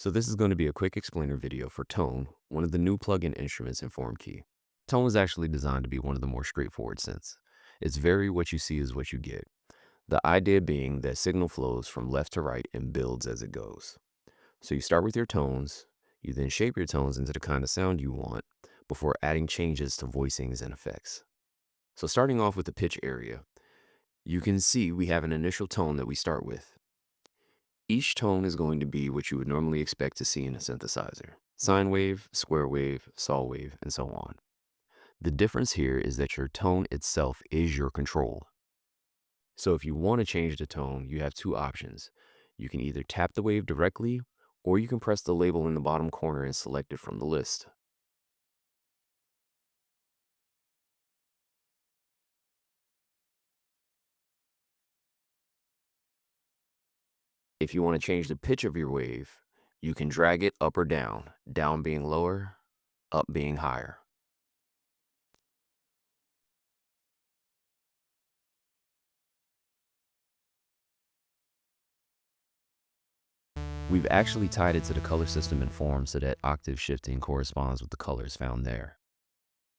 So this is going to be a quick explainer video for tone, one of the new plugin instruments in FormKey. Tone was actually designed to be one of the more straightforward synths. It's very what you see is what you get. The idea being that signal flows from left to right and builds as it goes. So you start with your tones, you then shape your tones into the kind of sound you want before adding changes to voicings and effects. So starting off with the pitch area, you can see we have an initial tone that we start with. Each tone is going to be what you would normally expect to see in a synthesizer: sine wave, square wave, saw wave, and so on. The difference here is that your tone itself is your control. So if you want to change the tone, you have two options. You can either tap the wave directly, or you can press the label in the bottom corner and select it from the list. If you want to change the pitch of your wave, you can drag it up or down, down being lower, up being higher. We've actually tied it to the color system in Form so that octave shifting corresponds with the colors found there.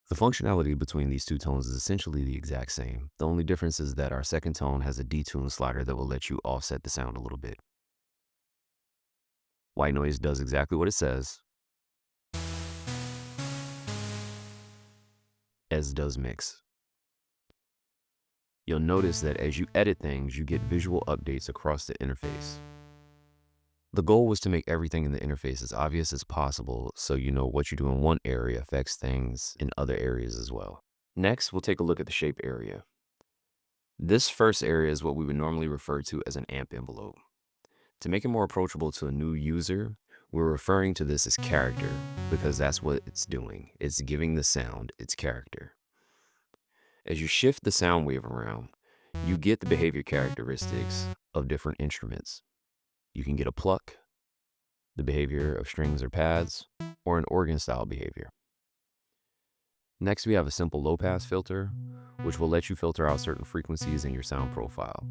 The functionality between these two tones is essentially the exact same. The only difference is that our second tone has a detune slider that will let you offset the sound a little bit. White noise does exactly what it says, as does mix. You'll notice that as you edit things, you get visual updates across the interface. The goal was to make everything in the interface as obvious as possible so you know what you do in one area affects things in other areas as well. Next, we'll take a look at the shape area. This first area is what we would normally refer to as an amp envelope. To make it more approachable to a new user, we're referring to this as character because that's what it's doing. It's giving the sound its character. As you shift the sound wave around, you get the behavior characteristics of different instruments. You can get a pluck, the behavior of strings or pads, or an organ style behavior. Next, we have a simple low pass filter, which will let you filter out certain frequencies in your sound profile.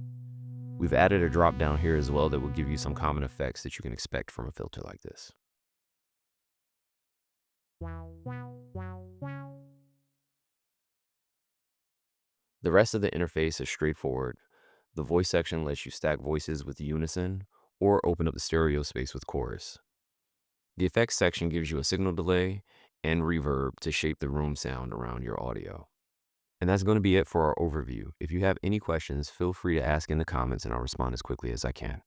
We've added a drop down here as well that will give you some common effects that you can expect from a filter like this. The rest of the interface is straightforward. The voice section lets you stack voices with unison or open up the stereo space with chorus. The effects section gives you a signal delay and reverb to shape the room sound around your audio. And that's going to be it for our overview. If you have any questions, feel free to ask in the comments and I'll respond as quickly as I can.